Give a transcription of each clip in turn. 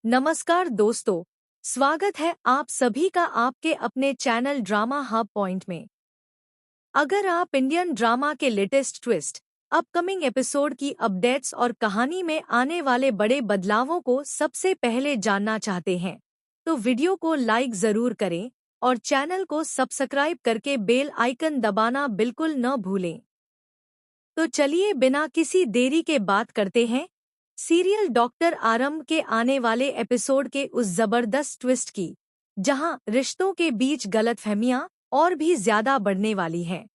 नमस्कार दोस्तों, स्वागत है आप सभी का आपके अपने चैनल ड्रामा हब पॉइंट में। अगर आप इंडियन ड्रामा के लेटेस्ट ट्विस्ट, अपकमिंग एपिसोड की अपडेट्स और कहानी में आने वाले बड़े बदलावों को सबसे पहले जानना चाहते हैं, तो वीडियो को लाइक जरूर करें और चैनल को सब्सक्राइब करके बेल आइकन दबाना बिल्कुल न भूलें। तो चलिए बिना किसी देरी के बात करते हैं सीरियल डॉक्टर आरंभ के आने वाले एपिसोड के उस जबरदस्त ट्विस्ट की, जहां रिश्तों के बीच गलतफहमियां और भी ज्यादा बढ़ने वाली हैं।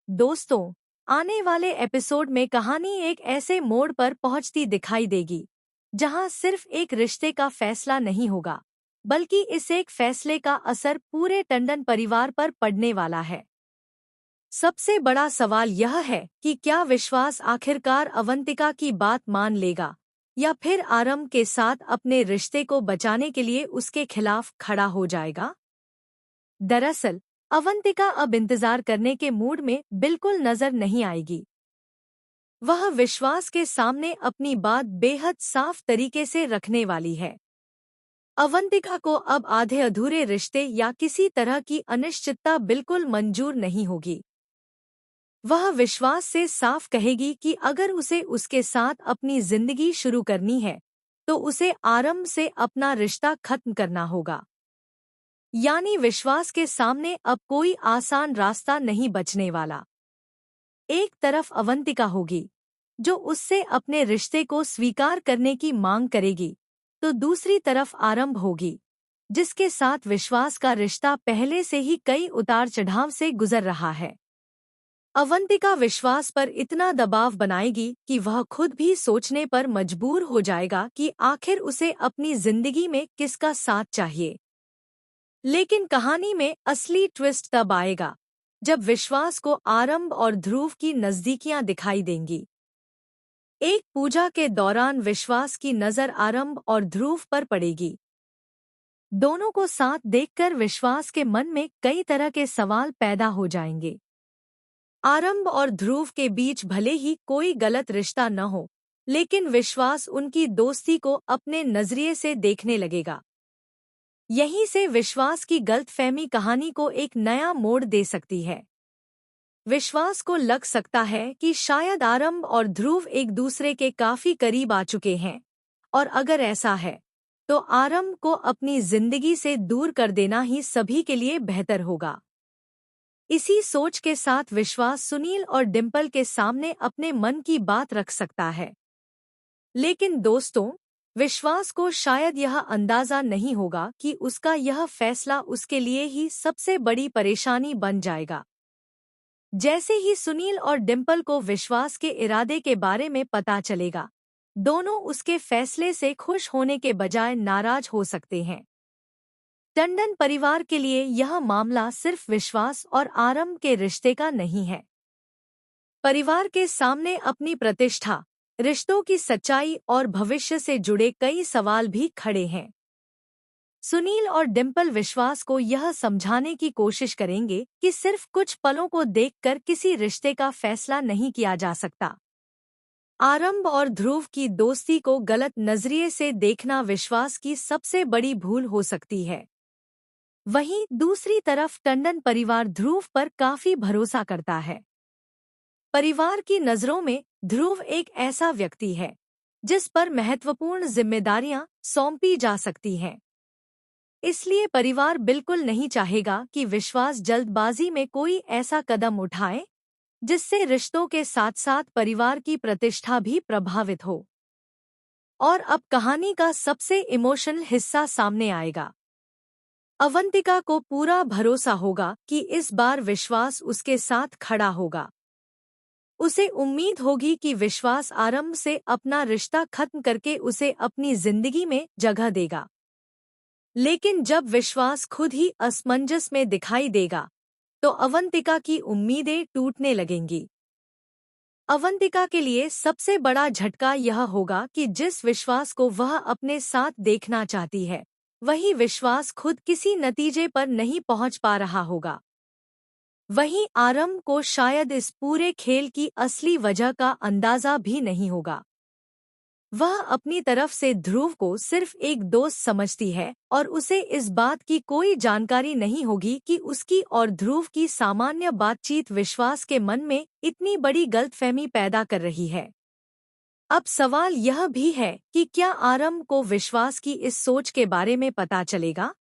दोस्तों, आने वाले एपिसोड में कहानी एक ऐसे मोड़ पर पहुंचती दिखाई देगी, जहां सिर्फ एक रिश्ते का फैसला नहीं होगा, बल्कि इस एक फैसले का असर पूरे टंडन परिवार पर पड़ने वाला है। सबसे बड़ा सवाल यह है कि क्या विश्वास आखिरकार अवंतिका की बात मान लेगा या फिर आरंभ के साथ अपने रिश्ते को बचाने के लिए उसके खिलाफ खड़ा हो जाएगा। दरअसल अवंतिका अब इंतजार करने के मूड में बिल्कुल नजर नहीं आएगी। वह विश्वास के सामने अपनी बात बेहद साफ तरीके से रखने वाली है। अवंतिका को अब आधे अधूरे रिश्ते या किसी तरह की अनिश्चितता बिल्कुल मंजूर नहीं होगी। वह विश्वास से साफ कहेगी कि अगर उसे उसके साथ अपनी जिंदगी शुरू करनी है, तो उसे आरंभ से अपना रिश्ता खत्म करना होगा। यानी विश्वास के सामने अब कोई आसान रास्ता नहीं बचने वाला। एक तरफ अवंतिका होगी, जो उससे अपने रिश्ते को स्वीकार करने की मांग करेगी, तो दूसरी तरफ आरंभ होगी, जिसके साथ विश्वास का रिश्ता पहले से ही कई उतार चढ़ाव से गुजर रहा है। अवंतिका विश्वास पर इतना दबाव बनाएगी कि वह खुद भी सोचने पर मजबूर हो जाएगा कि आखिर उसे अपनी जिंदगी में किसका साथ चाहिए। लेकिन कहानी में असली ट्विस्ट तब आएगा, जब विश्वास को आरंभ और ध्रुव की नजदीकियां दिखाई देंगी। एक पूजा के दौरान विश्वास की नजर आरंभ और ध्रुव पर पड़ेगी। दोनों को साथ देखकर विश्वास के मन में कई तरह के सवाल पैदा हो जाएंगे। आरंभ और ध्रुव के बीच भले ही कोई गलत रिश्ता न हो, लेकिन विश्वास उनकी दोस्ती को अपने नजरिए से देखने लगेगा। यहीं से विश्वास की गलतफहमी कहानी को एक नया मोड़ दे सकती है। विश्वास को लग सकता है कि शायद आरंभ और ध्रुव एक दूसरे के काफी करीब आ चुके हैं, और अगर ऐसा है, तो आरंभ को अपनी जिंदगी से दूर कर देना ही सभी के लिए बेहतर होगा। इसी सोच के साथ विश्वास सुनील और डिंपल के सामने अपने मन की बात रख सकता है। लेकिन दोस्तों, विश्वास को शायद यह अंदाजा नहीं होगा कि उसका यह फैसला उसके लिए ही सबसे बड़ी परेशानी बन जाएगा। जैसे ही सुनील और डिंपल को विश्वास के इरादे के बारे में पता चलेगा, दोनों उसके फैसले से खुश होने के बजाय नाराज हो सकते हैं। टंडन परिवार के लिए यह मामला सिर्फ विश्वास और आरंभ के रिश्ते का नहीं है। परिवार के सामने अपनी प्रतिष्ठा, रिश्तों की सच्चाई और भविष्य से जुड़े कई सवाल भी खड़े हैं। सुनील और डिंपल विश्वास को यह समझाने की कोशिश करेंगे कि सिर्फ कुछ पलों को देखकर किसी रिश्ते का फैसला नहीं किया जा सकता। आरंभ और ध्रुव की दोस्ती को गलत नजरिए से देखना विश्वास की सबसे बड़ी भूल हो सकती है। वहीं दूसरी तरफ टंडन परिवार ध्रुव पर काफी भरोसा करता है। परिवार की नजरों में ध्रुव एक ऐसा व्यक्ति है, जिस पर महत्वपूर्ण जिम्मेदारियां सौंपी जा सकती हैं। इसलिए परिवार बिल्कुल नहीं चाहेगा कि विश्वास जल्दबाजी में कोई ऐसा कदम उठाए, जिससे रिश्तों के साथ साथ परिवार की प्रतिष्ठा भी प्रभावित हो। और अब कहानी का सबसे इमोशनल हिस्सा सामने आएगा। अवंतिका को पूरा भरोसा होगा कि इस बार विश्वास उसके साथ खड़ा होगा। उसे उम्मीद होगी कि विश्वास आरंभ से अपना रिश्ता खत्म करके उसे अपनी जिंदगी में जगह देगा। लेकिन जब विश्वास खुद ही असमंजस में दिखाई देगा, तो अवंतिका की उम्मीदें टूटने लगेंगी। अवंतिका के लिए सबसे बड़ा झटका यह होगा कि जिस विश्वास को वह अपने साथ देखना चाहती है, वही विश्वास खुद किसी नतीजे पर नहीं पहुंच पा रहा होगा। वहीं आरंभ को शायद इस पूरे खेल की असली वजह का अंदाजा भी नहीं होगा। वह अपनी तरफ से ध्रुव को सिर्फ एक दोस्त समझती है और उसे इस बात की कोई जानकारी नहीं होगी कि उसकी और ध्रुव की सामान्य बातचीत विश्वास के मन में इतनी बड़ी गलतफहमी पैदा कर रही है। अब सवाल यह भी है कि क्या आरंभ को विश्वास की इस सोच के बारे में पता चलेगा?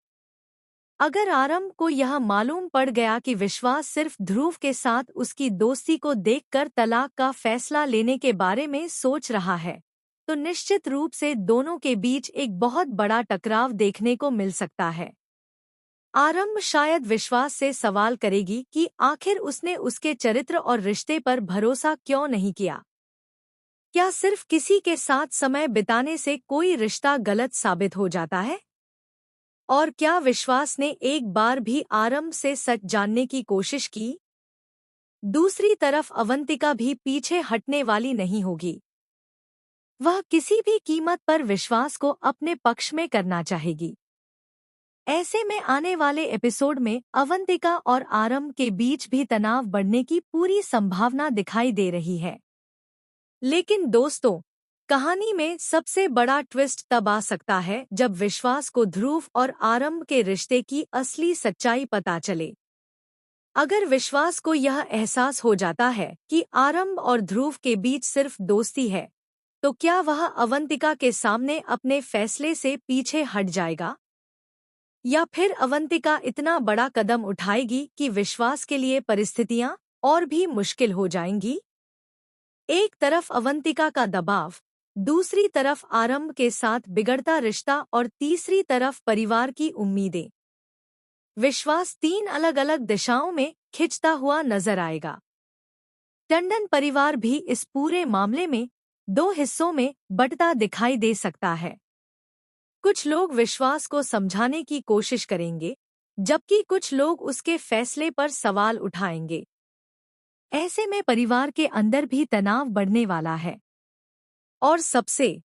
अगर आरंभ को यह मालूम पड़ गया कि विश्वास सिर्फ ध्रुव के साथ उसकी दोस्ती को देखकर तलाक का फैसला लेने के बारे में सोच रहा है, तो निश्चित रूप से दोनों के बीच एक बहुत बड़ा टकराव देखने को मिल सकता है। आरंभ शायद विश्वास से सवाल करेगी कि आखिर उसने उसके चरित्र और रिश्ते पर भरोसा क्यों नहीं किया। क्या सिर्फ किसी के साथ समय बिताने से कोई रिश्ता गलत साबित हो जाता है? और क्या विश्वास ने एक बार भी आरंभ से सच जानने की कोशिश की? दूसरी तरफ अवंतिका भी पीछे हटने वाली नहीं होगी। वह किसी भी कीमत पर विश्वास को अपने पक्ष में करना चाहेगी। ऐसे में आने वाले एपिसोड में अवंतिका और आरंभ के बीच भी तनाव बढ़ने की पूरी संभावना दिखाई दे रही है। लेकिन दोस्तों, कहानी में सबसे बड़ा ट्विस्ट तब आ सकता है जब विश्वास को ध्रुव और आरंभ के रिश्ते की असली सच्चाई पता चले। अगर विश्वास को यह एहसास हो जाता है कि आरंभ और ध्रुव के बीच सिर्फ दोस्ती है, तो क्या वह अवंतिका के सामने अपने फैसले से पीछे हट जाएगा? या फिर अवंतिका इतना बड़ा कदम उठाएगी कि विश्वास के लिए परिस्थितियां और भी मुश्किल हो जाएंगी? एक तरफ अवंतिका का दबाव, दूसरी तरफ आरंभ के साथ बिगड़ता रिश्ता और तीसरी तरफ परिवार की उम्मीदें। विश्वास तीन अलग अलग दिशाओं में खिंचता हुआ नजर आएगा। टंडन परिवार भी इस पूरे मामले में दो हिस्सों में बंटता दिखाई दे सकता है। कुछ लोग विश्वास को समझाने की कोशिश करेंगे, जबकि कुछ लोग उसके फैसले पर सवाल उठाएंगे। ऐसे में परिवार के अंदर भी तनाव बढ़ने वाला है। और सबसे